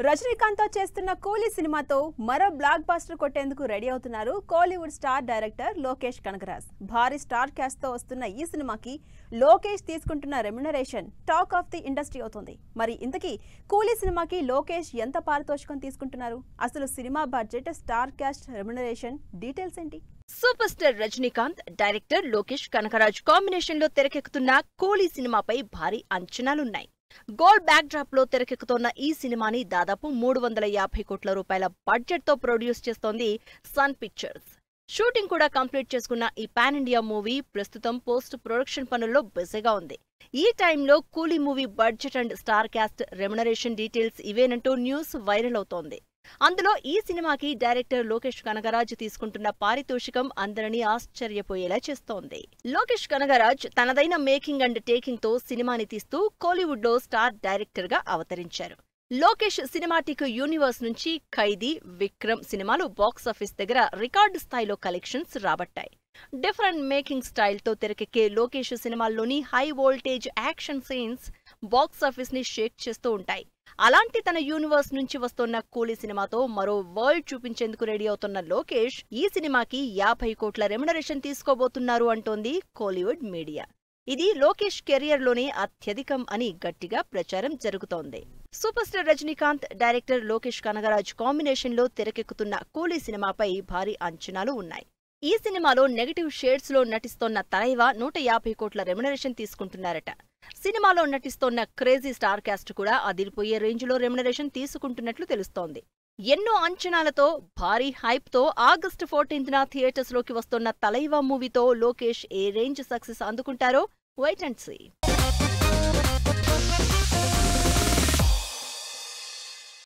రజనీకాంత్ తో చేస్తున్న కూలీ సినిమాతో మరో బ్లాక్ బస్టర్ కొట్టేందుకు రెడీ అవుతున్నారు కోలీవుడ్ స్టార్ డైరెక్టర్ లోకేష్ కనగరాజ్. భారీ స్టార్ క్యాస్ట్ తో వస్తున్న ఈ సినిమాకి లోకేష్ తీసుకుంటున్న remuneration talk of the industry అవుతుంది. మరి ఇంతకీ కూలీ సినిమాకి లోకేష్ ఎంత పారితోషికం తీసుకుంటున్నారు? అసలు cinema budget, star cast, remuneration details ఏంటి? Super star Rajinikanth, director Lokesh Kanagaraj combination లో తెరకెక్కుతున్న కూలీ సినిమాపై భారీ అంచనాలున్నాయి. గోల్డ్ బ్యాక్ డ్రాప్ లో తెరకెక్కుతోన్న ఈ సినిమాని దాదాపు 350 కోట్ల రూపాయల బడ్జెట్ తో ప్రొడ్యూస్ చేస్తోంది సన్ పిక్చర్స్. షూటింగ్ కూడా కంప్లీట్ చేసుకున్న ఈ పాన్ ఇండియా మూవీ ప్రస్తుతం పోస్ట్ ప్రొడక్షన్ పనుల్లో బిజీగా ఉంది. ఈ టైంలో Coolie movie budget and star cast, remuneration details ఇవేనంటూ న్యూస్ వైరల్ అవుతోంది. అందులో ఈ సినిమాకి డైరెక్టర్ లోకేష్ కనగరాజ్ తీసుకుంటున్న పారితోషికం అందరినీ ఆశ్చర్యపోయేలా చేస్తోంది. లోకేష్ కనగరాజ్ తనదైన మేకింగ్ అండ్ టేకింగ్ తో సినిమాని తీస్తూ కోలీవుడ్ లో స్టార్ డైరెక్టర్ గా అవతరించారు. లోకేష్ సినిమాటిక్ యూనివర్స్ నుంచి ఖైదీ, విక్రమ్ సినిమాలు బాక్సాఫీస్ దగ్గర రికార్డు స్థాయిలో కలెక్షన్స్ రాబట్టాయి. డిఫరెంట్ మేకింగ్ స్టైల్ తో తెరకెక్కే లోకేష్ సినిమాల్లోని high voltage action scenes box office ని షేక్ చేస్తూ ఉంటాయి. అలాంటి తన యూనివర్స్ నుంచి వస్తున్న కూలీ సినిమాతో మరో వరల్డ్ చూపించేందుకు రెడీ అవుతున్న లోకేష్ ఈ సినిమాకి 50 కోట్ల రెమ్యునరేషన్ తీసుకోబోతున్నారు అంటోంది కోలీవుడ్ మీడియా. ఇది లోకేష్ కెరియర్ లోనే అత్యధికం అని గట్టిగా ప్రచారం జరుగుతోంది. Super star Rajinikanth, director Lokesh Kanagaraj combination లో తెరకెక్కుతున్న కూలీ సినిమాపై భారీ అంచనాలు ఉన్నాయి. ఈ సినిమాలో నెగటివ్ షేడ్స్ లో నటిస్తోన్న తలైవా 150 కోట్ల రెమ్యునరేషన్ తీసుకుంటున్నారట. సినిమాలో నటిస్తోన్న క్రేజీ స్టార్ క్యాస్ట్ కూడా అదిరిపోయే రేంజ్ లో రెమ్యునరేషన్ తీసుకుంటున్నట్లు తెలుస్తోంది. ఎన్నో అంచనాలతో, భారీ హైప్ తో ఆగస్టు 14న థియేటర్స్ లోకి వస్తోన్న తలైవా మూవీతో లోకేష్ ఏ రేంజ్ సక్సెస్ అందుకుంటారో వెయిట్ అండ్ సీ.